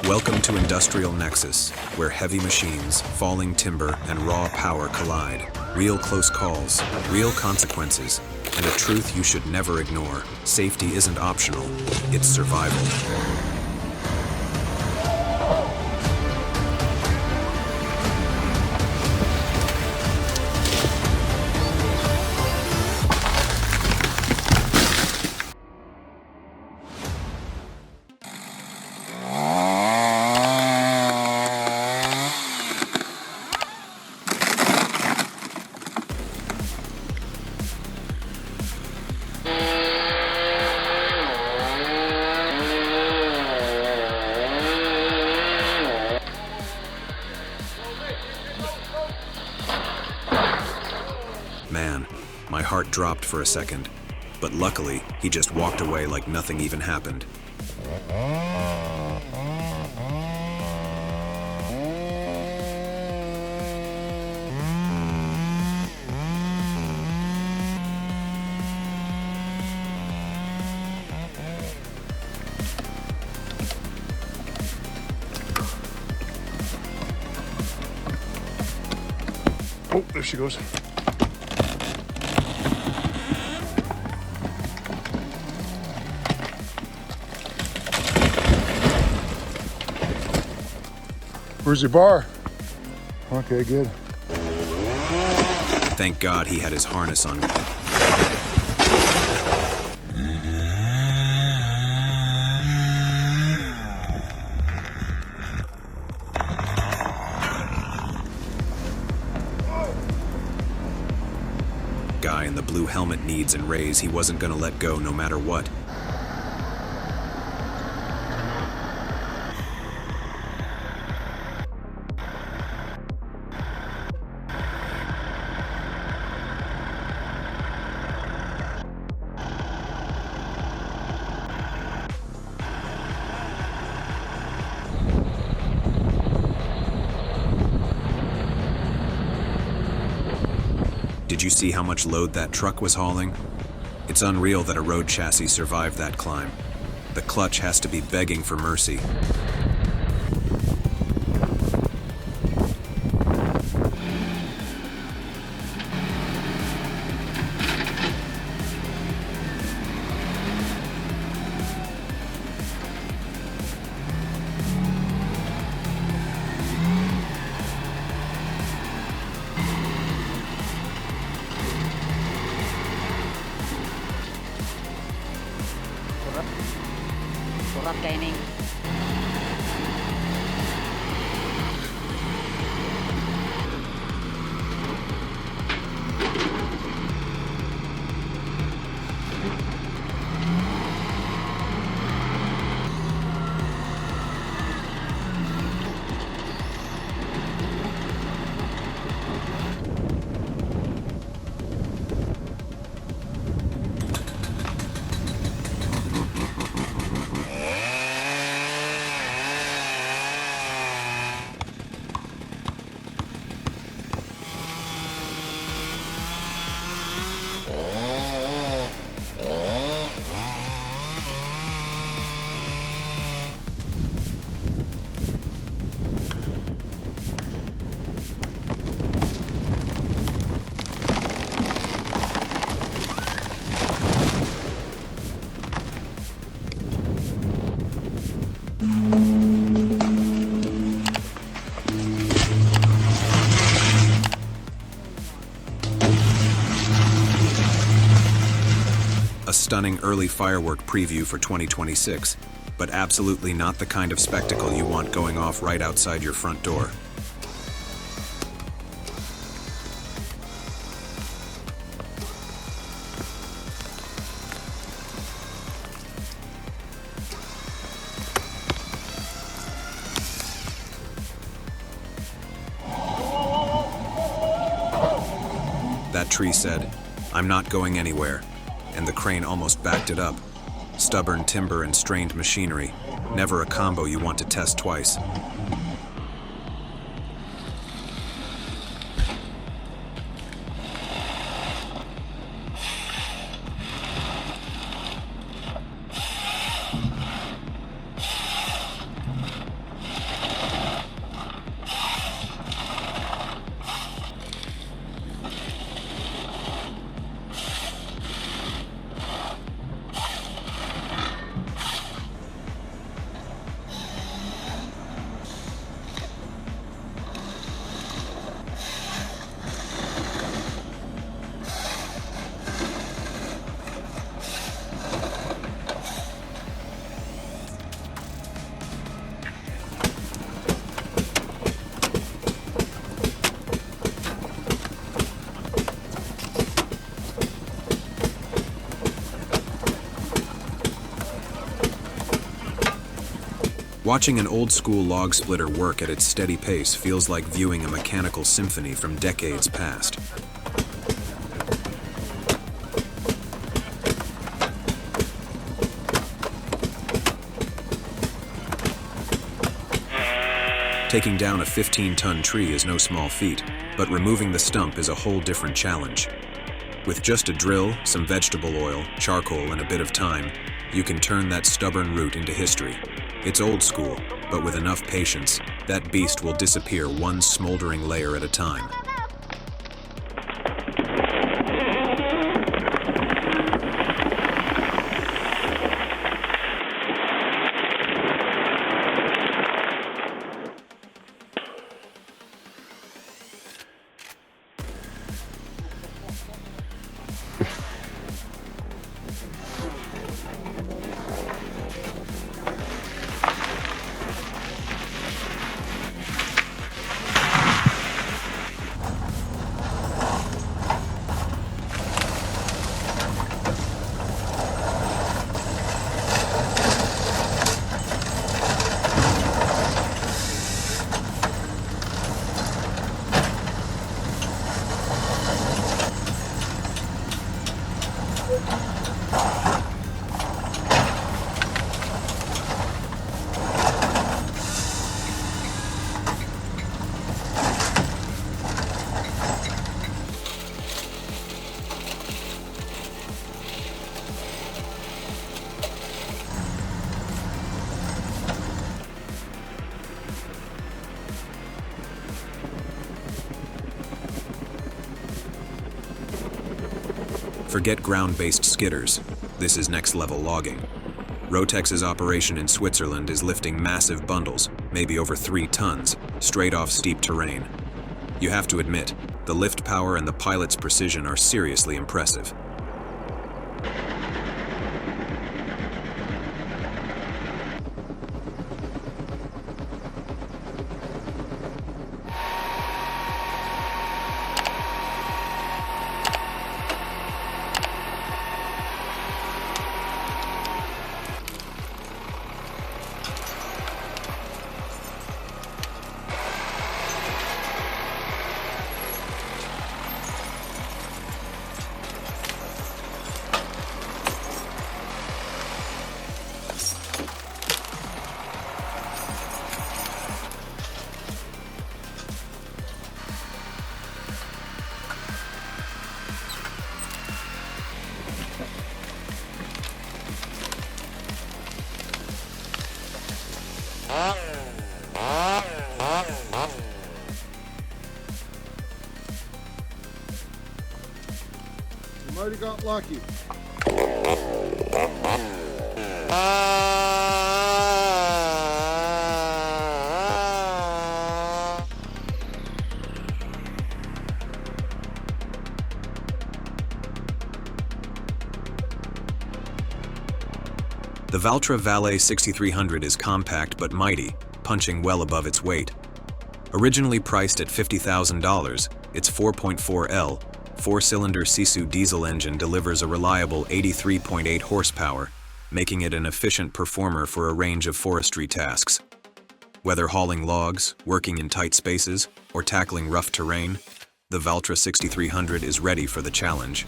Welcome to Industrial Nexus, where heavy machines, falling timber, and raw power collide. Real close calls, real consequences, and a truth you should never ignore. Safety isn't optional, it's survival. Man, my heart dropped for a second, but luckily, he just walked away like nothing even happened. Oh, there she goes. Where's your bar? Okay, good. Thank God he had his harness on. Guy in the blue helmet needs and rays he wasn't gonna let go no matter what. Did you see how much load that truck was hauling? It's unreal that a road chassis survived that climb. The clutch has to be begging for mercy. Rock Gaming. A stunning early firework preview for 2026, but absolutely not the kind of spectacle you want going off right outside your front door. That tree said, "I'm not going anywhere," and the crane almost backed it up. Stubborn timber and strained machinery, never a combo you want to test twice. Watching an old-school log splitter work at its steady pace feels like viewing a mechanical symphony from decades past. Taking down a 15-ton tree is no small feat, but removing the stump is a whole different challenge. With just a drill, some vegetable oil, charcoal, and a bit of time, you can turn that stubborn root into history. It's old school, but with enough patience, that beast will disappear one smoldering layer at a time. Forget ground-based skidders. This is next-level logging. Rotex's operation in Switzerland is lifting massive bundles, maybe over 3 tons, straight off steep terrain. You have to admit, the lift power and the pilot's precision are seriously impressive. You might have got lucky. The Valtra Valet 6300 is compact but mighty, punching well above its weight. Originally priced at $50,000, its 4.4L, 4-cylinder Sisu diesel engine delivers a reliable 83.8 horsepower, making it an efficient performer for a range of forestry tasks. Whether hauling logs, working in tight spaces, or tackling rough terrain, the Valtra 6300 is ready for the challenge.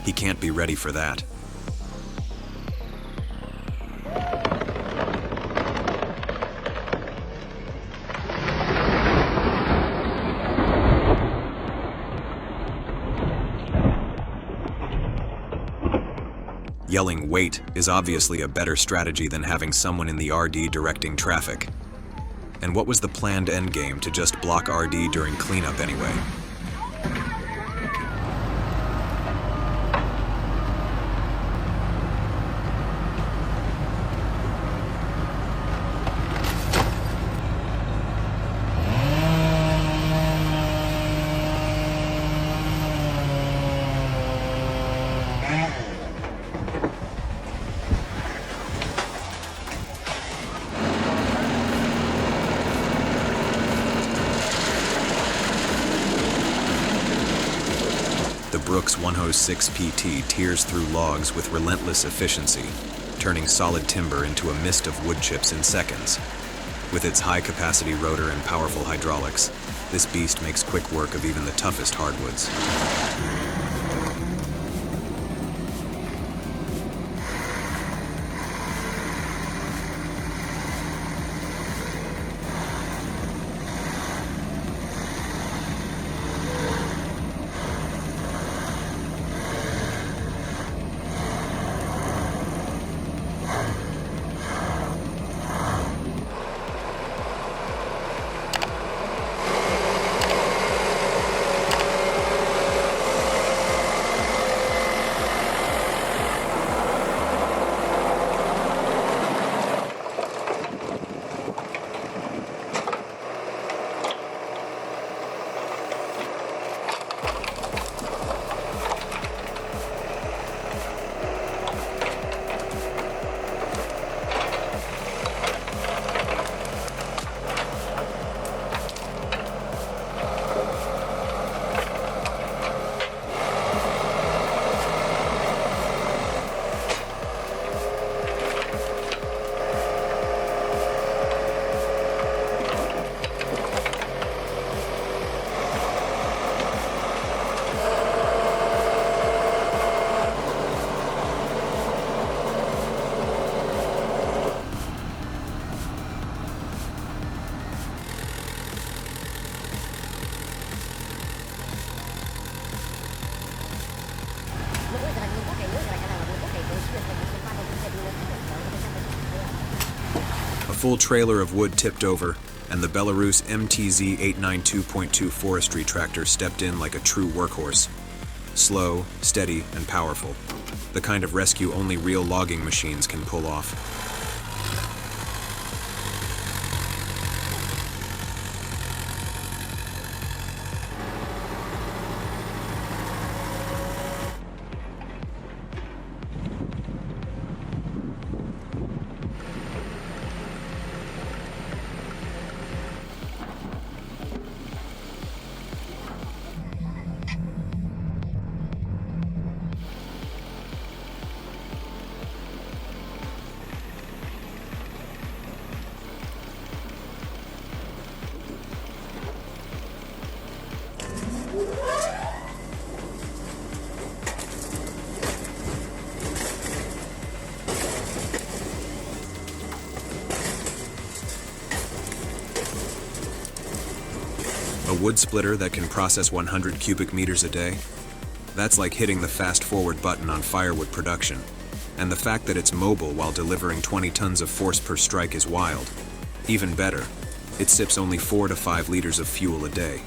He can't be ready for that. Yelling "wait" is obviously a better strategy than having someone in the RD directing traffic. And what was the planned endgame to just block RD during cleanup anyway? The Brooks 106 PT tears through logs with relentless efficiency, turning solid timber into a mist of wood chips in seconds. With its high-capacity rotor and powerful hydraulics, this beast makes quick work of even the toughest hardwoods. A full trailer of wood tipped over, and the Belarus MTZ 892.2 forestry tractor stepped in like a true workhorse. Slow, steady, and powerful. The kind of rescue only real logging machines can pull off. A wood splitter that can process 100 cubic meters a day? That's like hitting the fast forward button on firewood production. And the fact that it's mobile while delivering 20 tons of force per strike is wild. Even better, it sips only 4 to 5 liters of fuel a day.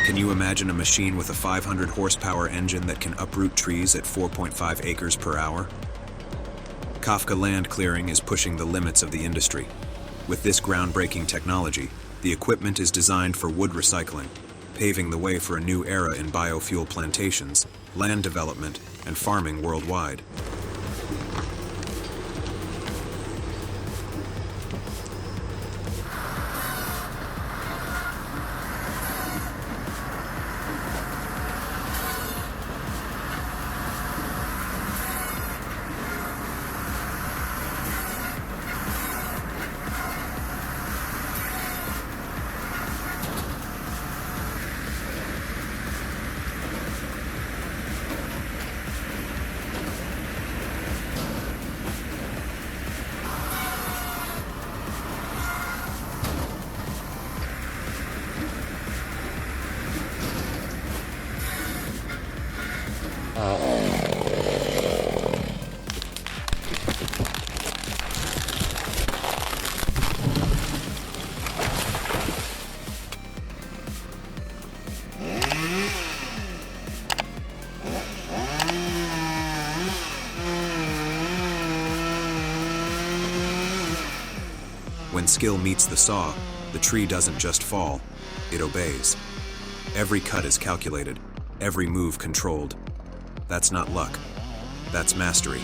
Can you imagine a machine with a 500 horsepower engine that can uproot trees at 4.5 acres per hour? Kafka land clearing is pushing the limits of the industry. With this groundbreaking technology, the equipment is designed for wood recycling, paving the way for a new era in biofuel plantations, land development, and farming worldwide. When skill meets the saw, the tree doesn't just fall, it obeys. Every cut is calculated, every move controlled. That's not luck, that's mastery.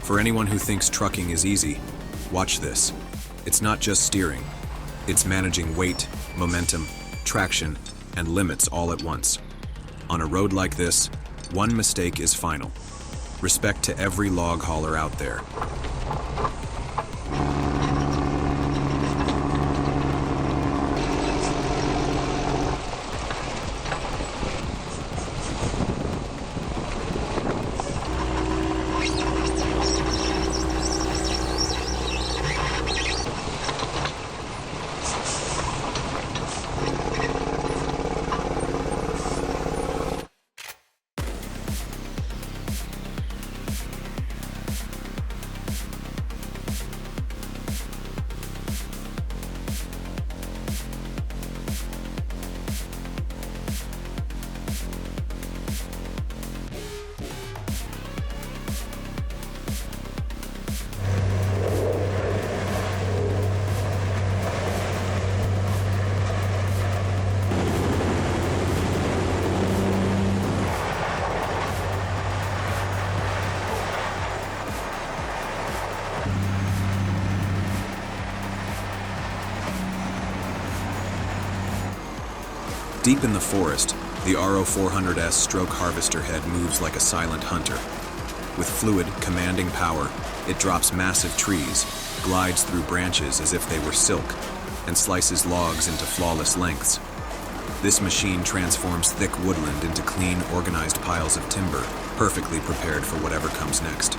For anyone who thinks trucking is easy, watch this. It's not just steering. It's managing weight, momentum, traction, and limits all at once. On a road like this, one mistake is final. Respect to every log hauler out there. Deep in the forest, the RO400S stroke harvester head moves like a silent hunter. With fluid, commanding power, it drops massive trees, glides through branches as if they were silk, and slices logs into flawless lengths. This machine transforms thick woodland into clean, organized piles of timber, perfectly prepared for whatever comes next.